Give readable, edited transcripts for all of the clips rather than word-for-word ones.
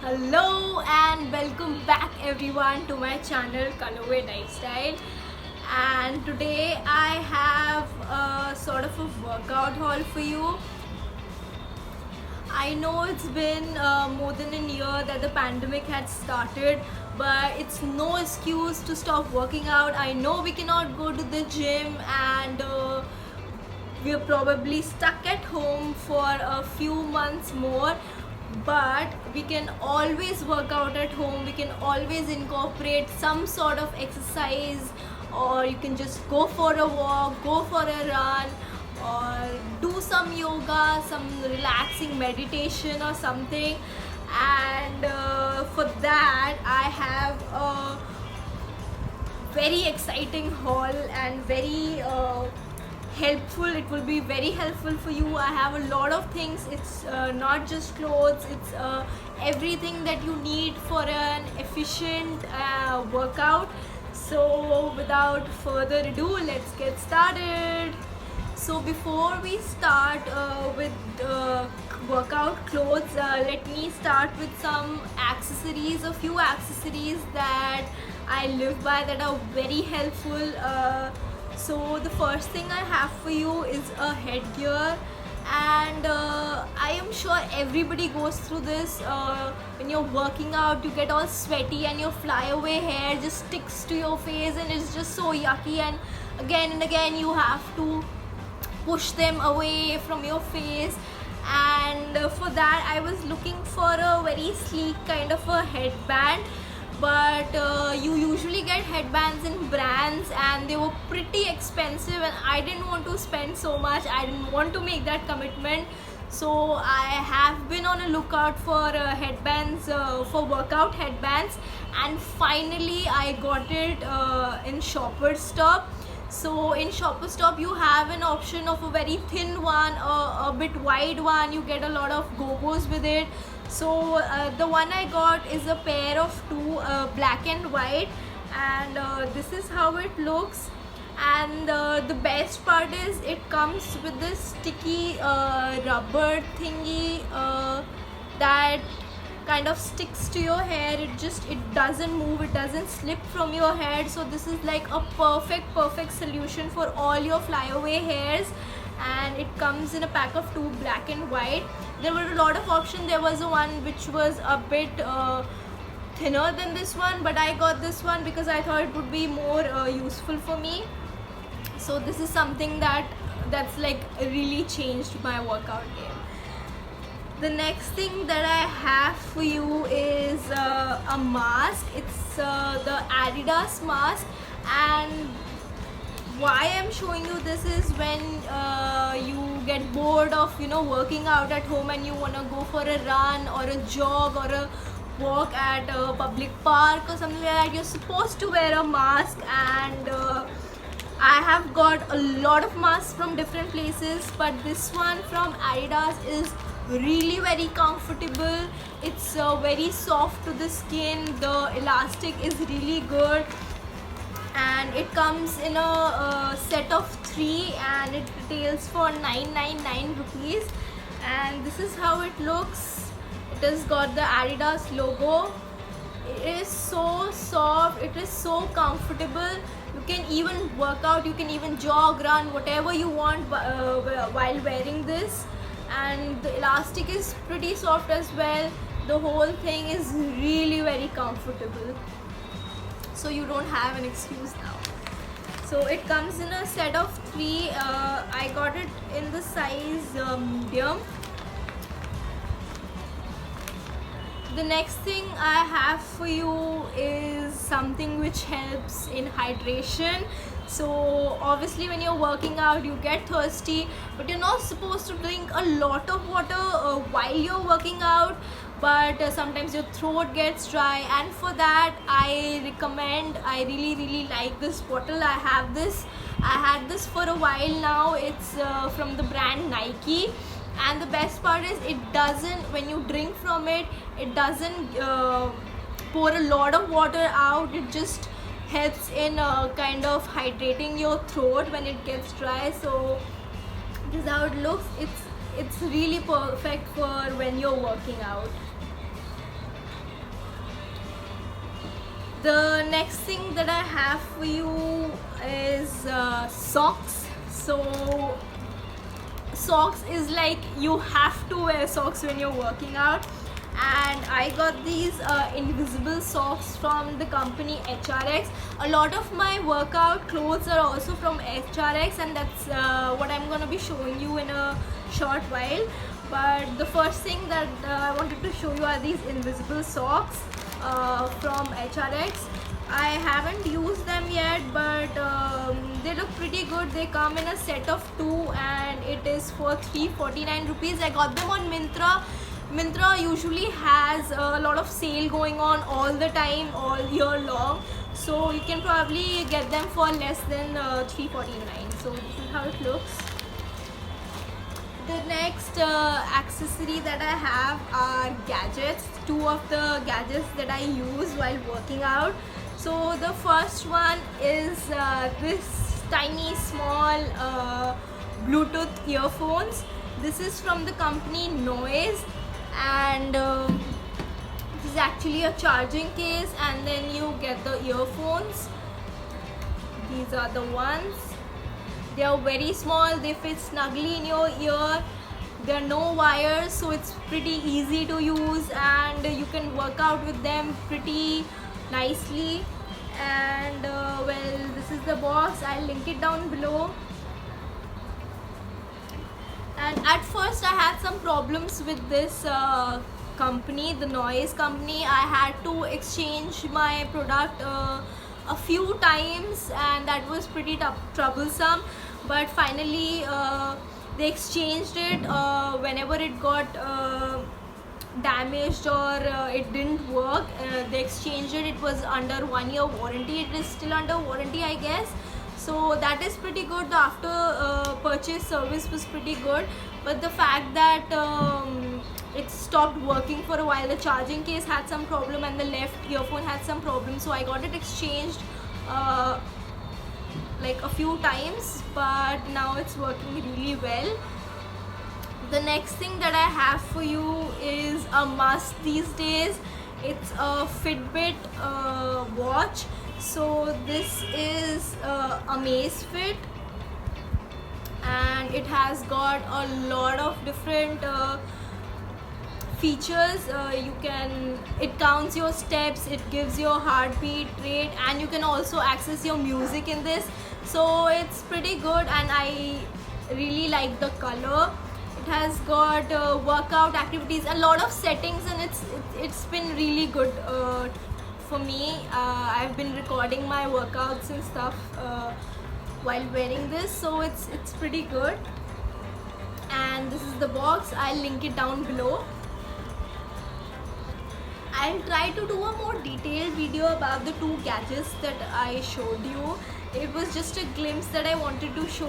Hello and welcome back everyone to my channel Colorway Lifestyle. And today I have a sort of a workout haul for you. I know it's been more than a year that the pandemic had started, but it's no excuse to stop working out. I know we cannot go to the gym and we're probably stuck at home for a few months more, but we can always work out at home. We can always incorporate some sort of exercise, or you can just go for a walk, go for a run, or do some yoga, some relaxing meditation or something. And for that I have a very exciting haul and very helpful. It will be very helpful for you. I have a lot of things. It's not just clothes, it's everything that you need for an efficient workout. So without further ado, let's get started. So before we start with workout clothes, let me start with some accessories, a few accessories that I live by that are very helpful. So the first thing I have for you is a headgear, and I am sure everybody goes through this. When you're working out, you get all sweaty and your flyaway hair just sticks to your face and it's just so yucky, and again you have to push them away from your face. And for that I was looking for a very sleek kind of a headband, but you usually get headbands in brands and they were pretty expensive, and I didn't want to spend so much. I didn't want to make that commitment. So I have been on a lookout for headbands, for workout headbands, and finally I got it in Shoppers Stop. So in Shoppers Stop you have an option of a very thin one, a bit wide one. You get a lot of go-go's with it. So the one I got is a pair of two, black and white, and this is how it looks. And the best part is it comes with this sticky rubber thingy that kind of sticks to your hair. It doesn't move, it doesn't slip from your head. So this is like a perfect solution for all your flyaway hairs. And it comes in a pack of two, black and white. There were a lot of options. There was a one which was a bit thinner than this one, but I got this one because I thought it would be more useful for me. So this is something that's like really changed my workout game. The next thing that I have for you is a mask. It's the Adidas mask, and why I'm showing you this is when you get bored of working out at home and you want to go for a run or a jog or a walk at a public park or something like that. You're supposed to wear a mask, and I have got a lot of masks from different places, but this one from Adidas is really very comfortable. It's very soft to the skin. The elastic is really good, and it comes in a set of 3, and it retails for 999 rupees. And this is how it looks. It has got the Adidas logo. It is so soft, it is so comfortable. You can even work out, you can even jog, run, whatever you want while wearing this. And the elastic is pretty soft as well. The whole thing is really very comfortable, so you don't have an excuse now. So it comes in a set of 3. I got it in the size medium. The next thing I have for you is something which helps in hydration. So obviously when you're working out you get thirsty, but you're not supposed to drink a lot of water while you're working out. But sometimes your throat gets dry, and for that I really like this bottle. I had this for a while now. It's from the brand Nike, and the best part is when you drink from it, it doesn't pour a lot of water out. It just helps in kind of hydrating your throat when it gets dry. So this is how it looks. It's really perfect for when you're working out. The next thing that I have for you is socks. So socks is like, you have to wear socks when you're working out, and I got these invisible socks from the company HRX. A lot of my workout clothes are also from HRX, and that's what I'm gonna be showing you in a short while. But the first thing that I wanted to show you are these invisible socks from HRX. I haven't used them yet, but they look pretty good. They come in a set of 2 and it is for 349 rupees. I got them on Myntra. Myntra usually has a lot of sale going on all the time, all year long. So you can probably get them for less than 349. So this is how it looks. The next accessory that I have are gadgets. 2 of the gadgets that I use while working out. So the first one is this tiny small Bluetooth earphones. This is from the company Noise, and this is actually a charging case, and then you get the earphones. These are the ones. They are very small, they fit snugly in your ear. There are no wires, so it's pretty easy to use, and you can work out with them pretty nicely. And well, this is the box. I'll link it down below. And at first I had some problems with this company, the Noise company. I had to exchange my product a few times, and that was pretty troublesome. But finally they exchanged it whenever it got damaged or it didn't work. They exchanged it. It was under 1 year warranty. It is still under warranty, I guess. So that is pretty good. The after purchase service was pretty good, but the fact that it stopped working for a while, the charging case had some problem and the left earphone had some problem, so I got it exchanged like a few times, but now it's working really well. The next thing that I have for you is a must these days. It's a Fitbit watch. So this is Amazfit, and it has got a lot of different features. It counts your steps, it gives your heartbeat rate, and you can also access your music in this. So it's pretty good, and I really like the color. It has got workout activities, a lot of settings, and it's been really good for me. I've been recording my workouts and stuff while wearing this, so it's pretty good. And this is the box. I'll link it down below. I'll try to do a more detailed video about the 2 gadgets that I showed you. It was just a glimpse that I wanted to show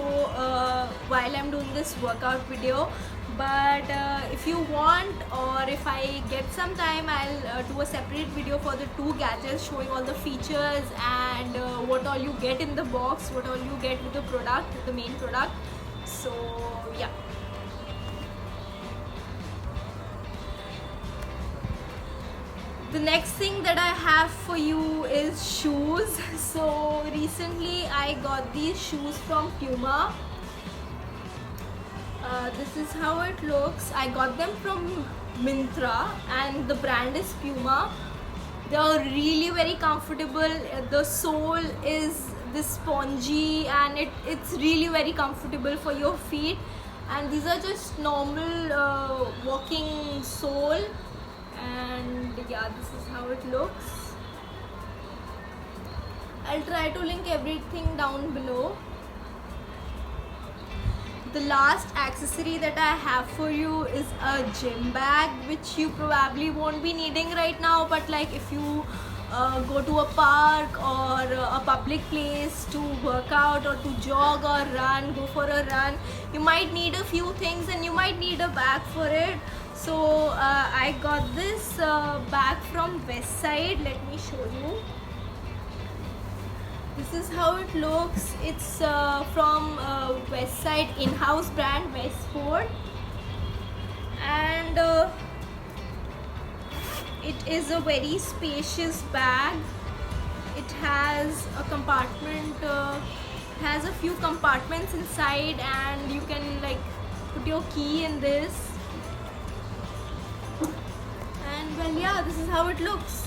while I'm doing this workout video. But if you want, or if I get some time, I'll do a separate video for the 2 gadgets, showing all the features and what all you get in the box, what all you get with the product, the main product. So yeah. The next thing that I have for you is shoes. So recently I got these shoes from Puma. This is how it looks. I got them from Myntra, and the brand is Puma. They are really very comfortable. The sole is this spongy, and it's really very comfortable for your feet. And these are just normal walking sole. And yeah, this is how it looks. I'll try to link everything down below. The last accessory that I have for you is a gym bag, which you probably won't be needing right now, but like if you go to a park or a public place to work out or to jog or run, go for a run, you might need a few things and you might need a bag for it. So I got this bag from Westside. Let me show you. This is how it looks. It's from Westside in-house brand Westport, and it is a very spacious bag. it has a compartment, it has a few compartments inside, and you can like put your key in this. And well, yeah, this is how it looks.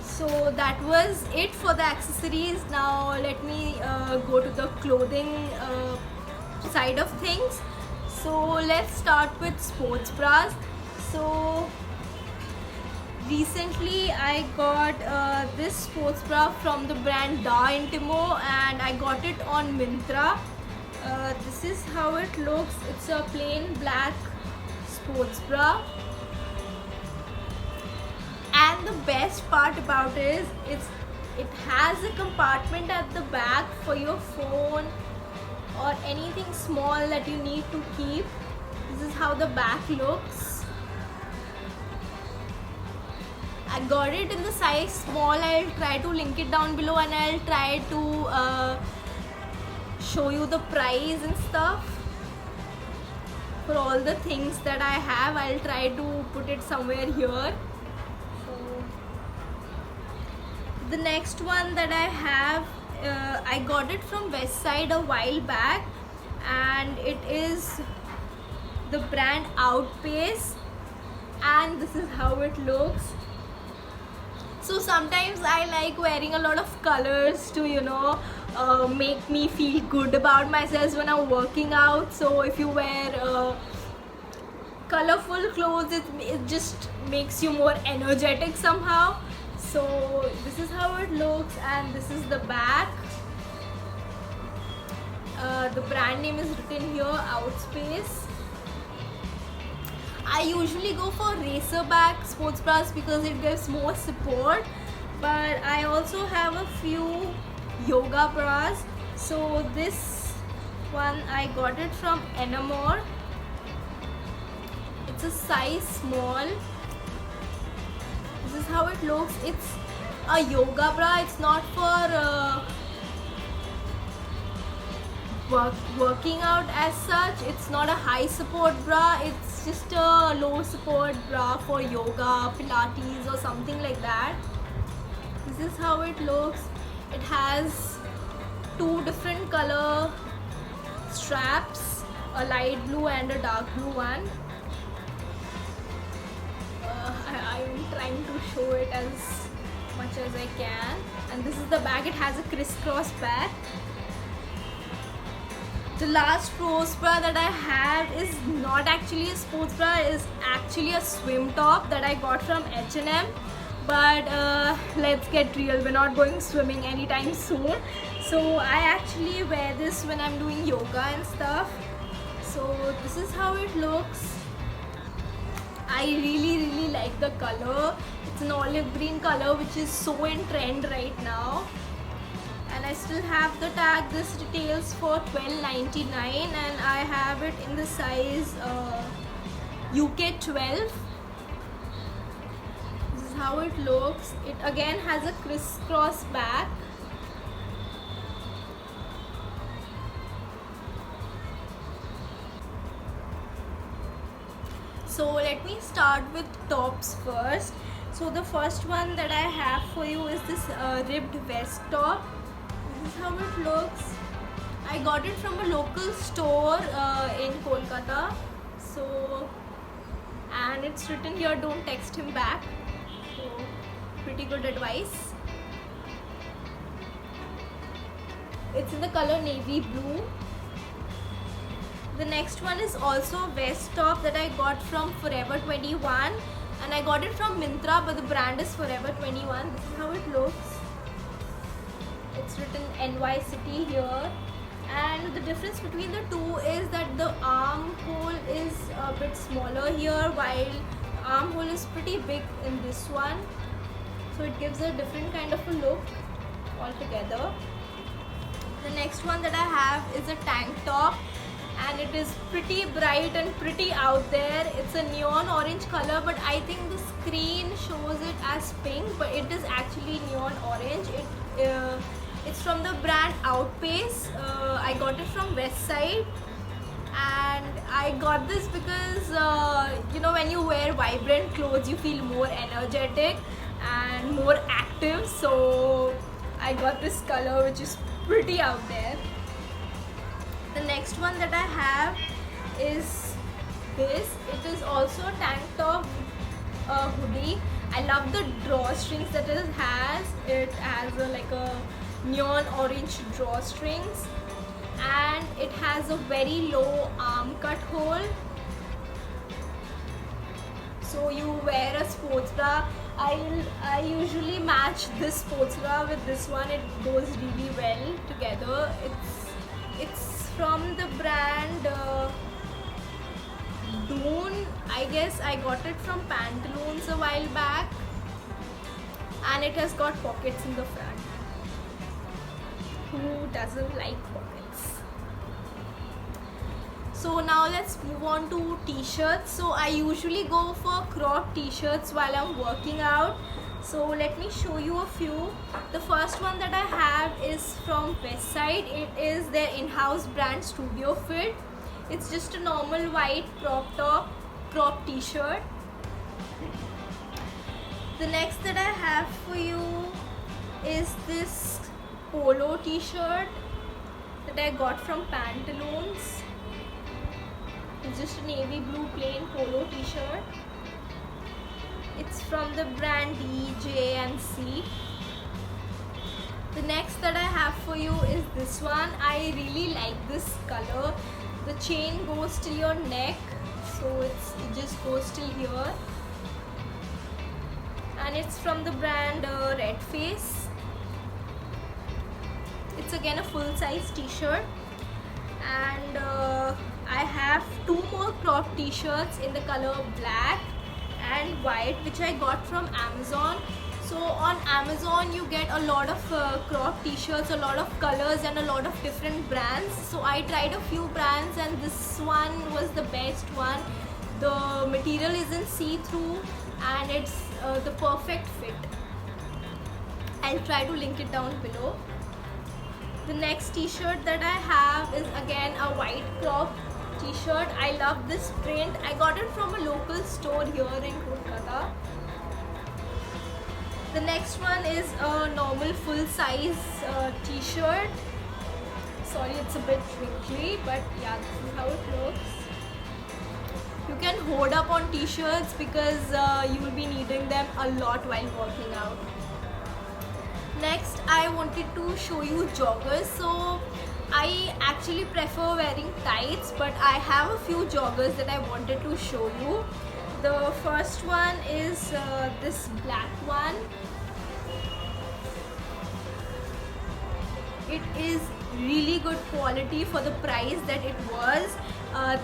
So that was it for the accessories. Now let me go to the clothing side of things. So let's start with sports bras. So recently I got this sports bra from the brand Da Intimo, and I got it on Myntra. This is how it looks. It's a plain black sports bra. And the best part about it is it has a compartment at the back for your phone or anything small that you need to keep. This is how the back looks. I got it in the size small. I'll try to link it down below, and I'll try to show you the price and stuff for all the things that I have. I'll try to put it somewhere here. The next one that I have, I got it from Westside a while back, and it is the brand Outpace, and this is how it looks. So sometimes I like wearing a lot of colors to, you know, make me feel good about myself when I'm working out. So if you wear colorful clothes, it just makes you more energetic somehow. So this is how it looks, and this is the back. The brand name is written here, Outspace. I usually go for racer back sports bras because it gives more support, but I also have a few yoga bras. So this one I got it from Enamore. It's a size small. This is how it looks. It's a yoga bra. It's not for working out as such. It's not a high support bra. It's just a low support bra for yoga, Pilates or something like that. This is how it looks. It has two different color straps, a light blue and a dark blue one. I'm trying to show it as much as I can. And this is the back. It has a crisscross back. The last sports bra that I have is not actually a sports bra, is actually a swim top that I got from H&M. But let's get real, we're not going swimming anytime soon. So I actually wear this when I'm doing yoga and stuff. So this is how it looks. I really like the color. It's an olive green color, which is so in trend right now. And I still have the tag. This retails for $12.99, and I have it in the size UK 12. This is how it looks. It again has a crisscross back. So let me start with tops first. So the first one that I have for you is this ribbed vest top. This is how it looks. I got it from a local store in Kolkata. So, and it's written here, don't text him back. So pretty good advice. It's in the color navy blue. The next one is also a vest top that I got from Forever 21, and I got it from Myntra, but the brand is Forever 21. This is how it looks. It's written NY City here, and the difference between the two is that the armhole is a bit smaller here, while the armhole is pretty big in this one. So it gives a different kind of a look altogether. The next one that I have is a tank top, and it is pretty bright and pretty out there. It's a neon orange color, but I think the screen shows it as pink, but it is actually neon orange. It's from the brand Outpace. I got it from Westside, and I got this because you know, when you wear vibrant clothes you feel more energetic and more active, so I got this color which is pretty out there. The next one that I have is this. It is also a tank top hoodie. I love the drawstrings that it has. It has like a neon orange drawstrings, and it has a very low arm cut hole. So you wear a sports bra. I usually match this sports bra with this one. It goes really well together. It's from the brand Dune. I guess I got it from Pantaloons a while back, and it has got pockets in the front. Who doesn't like pockets? So now let's move on to t-shirts. So I usually go for crop t-shirts while I'm working out. So let me show you a few. The first one that I have is from Westside. It is their in-house brand Studio Fit. It's just a normal white crop top, crop t-shirt. The next that I have for you is this polo t-shirt that I got from Pantaloons. It's just a navy blue plain polo t-shirt. It's from the brand DJNC. The next that I have for you is this one. I really like this color. The chain goes till your neck, so it just goes till here. And it's from the brand Red Face. It's again a full-size t-shirt, and I have two more crop t-shirts in the color black and white, which I got from Amazon. So on Amazon you get a lot of crop t-shirts, a lot of colors and a lot of different brands. So I tried a few brands and this one was the best one. The material isn't see-through and it's the perfect fit. I'll try to link it down below. The next t-shirt that I have is again a white crop t-shirt. I love this print. I got it from a local store here in Kolkata. The next one is a normal full-size t-shirt. Sorry, it's a bit wrinkly, but yeah, this is how it looks. You can hoard up on t-shirts because you will be needing them a lot while working out. Next, I wanted to show you joggers. So I actually prefer wearing tights, but I have a few joggers that I wanted to show you. The first one is this black one. It is really good quality for the price that it was.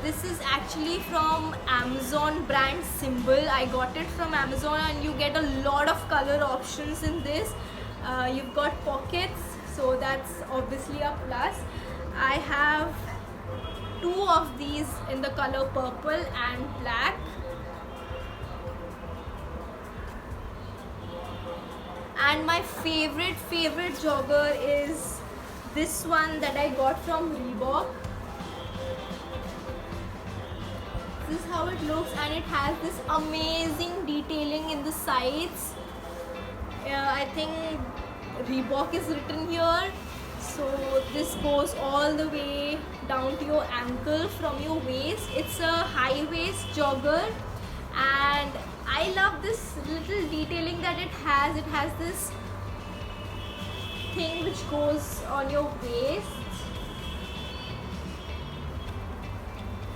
This is actually from Amazon brand Symbol. I got it from Amazon and you get a lot of color options in this. You've got pockets, so that's obviously a plus. I have two of these in the color purple and black. And my favorite jogger is this one that I got from Reebok. This is how it looks, and it has this amazing detailing in the sides. I think Reebok is written here. So this goes all the way down to your ankle from your waist. It's a high waist jogger, and I love this little detailing that it has. It has this thing which goes on your waist,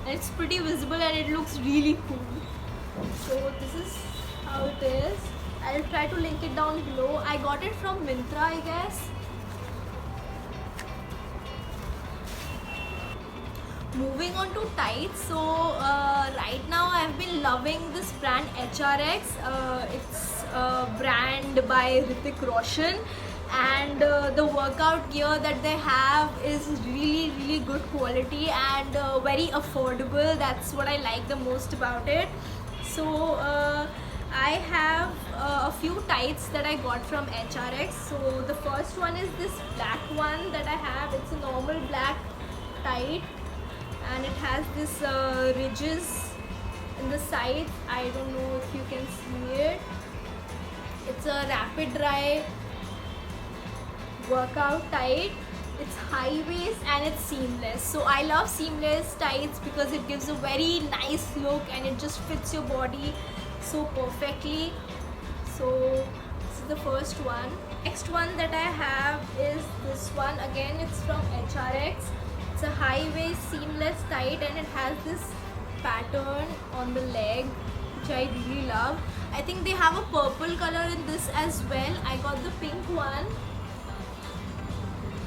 and it's pretty visible and it looks really cool. So this is how it is. I'll try to link it down below. I got it from Myntra, I guess. Moving on to tights. So right now I've been loving this brand HRX. It's a brand by Hrithik Roshan, and the workout gear that they have is really good quality and very affordable. That's what I like the most about it. So I have a few tights that I got from HRX. So the first one is this black one that I have. It's a normal black tight, and it has this ridges in the sides. I don't know if you can see it. It's a rapid dry workout tight. It's high waist and it's seamless. So I love seamless tights because it gives a very nice look and it just fits your body so perfectly. So this is the first one. Next one that I have is this one. Again, it's from HRX. It's a high waist seamless tight and it has this pattern on the leg, which I really love. I think they have a purple color in this as well. I got the pink one.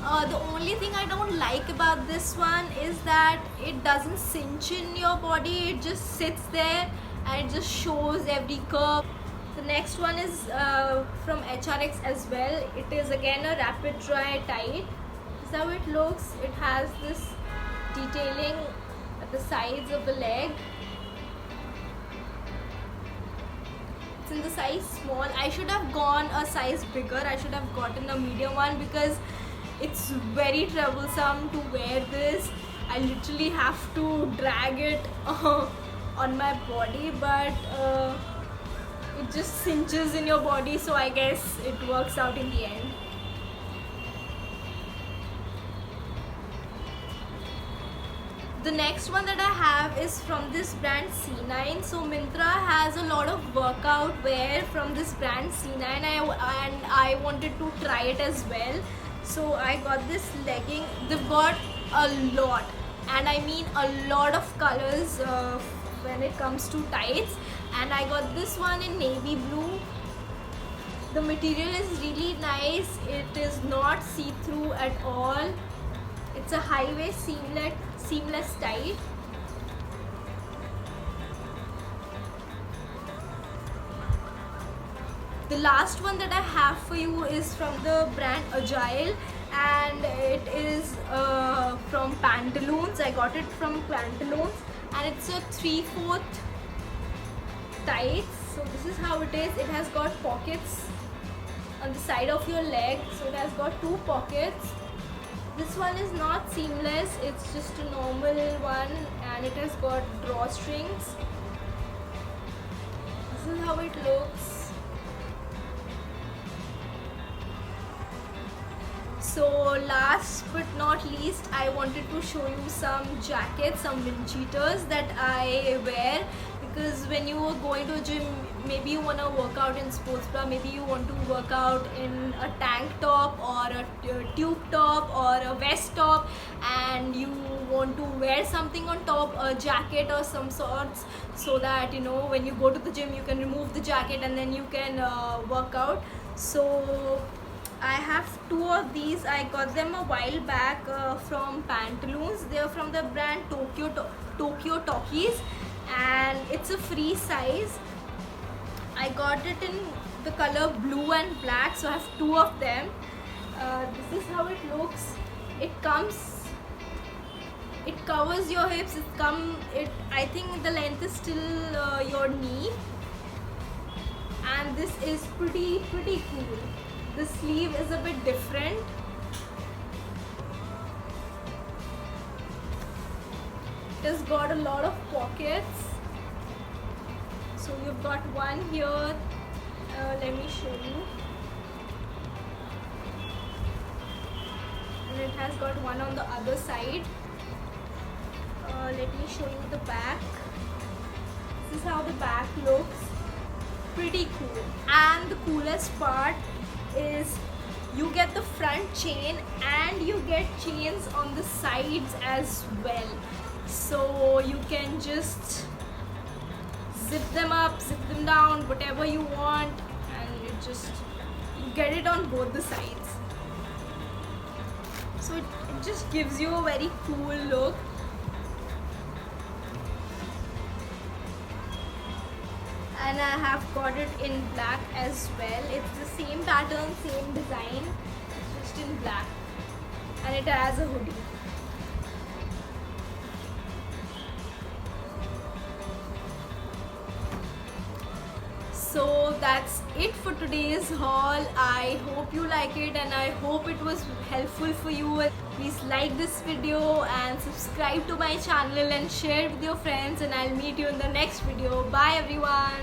The only thing I don't like about this one is that it doesn't cinch in your body. It just sits there and it just shows every curve. The next one is from HRX as well. It is again a rapid dry tight. This is how it looks. It has this detailing at the sides of the leg. It's in the size small. I should have gone a size bigger. I should have gotten a medium one because it's very troublesome to wear this. I literally have to drag it on my body, but it just cinches in your body, so I guess it works out in the end. The next one that I have is from this brand C9. So Myntra has a lot of workout wear from this brand C9 and I wanted to try it as well. So I got this legging. They've got a lot, and I mean a lot of colors when it comes to tights, and I got this one in navy blue. The material is really nice. It is not see-through at all. It's a high waist seamless tight. The last one that I have for you is from the brand Agile, and it is from Pantaloons. I got it from Pantaloons, and it's a 3/4 tights. So this is how it is. It has got pockets on the side of your leg, so it has got 2 pockets. This one is not seamless, it's just a normal one, and it has got drawstrings. This is how it looks. So last but not least, I wanted to show you some jackets, some wind cheaters that I wear, because when you are going to a gym, maybe you want to work out in sports bra, maybe you want to work out in a tank top or a tube top or a vest top, and you want to wear something on top, a jacket or some sorts, so that you know when you go to the gym you can remove the jacket and then you can work out. So I have 2 of these. I got them a while back from Pantaloons. They are from the brand Tokyo Talkies, and it's a free size. I got it in the color blue and black, so I have 2 of them. This is how it looks. It covers your hips. I think the length is still your knee, and this is pretty cool. The sleeve is a bit different. It has got a lot of pockets. So you've got one here. Let me show you. And it has got one on the other side. Let me show you the back. This is how the back looks. Pretty cool. And the coolest part is you get the front chain and you get chains on the sides as well, so you can just zip them up, zip them down, whatever you want, and you get it on both the sides. So it just gives you a very cool look. And I have got it in black as well. It's the same pattern, same design, it's just in black, and it has a hoodie. So that's it for today's haul. I hope you like it and I hope it was helpful for you. Please like this video and subscribe to my channel and share with your friends, and I'll meet you in the next video. Bye everyone.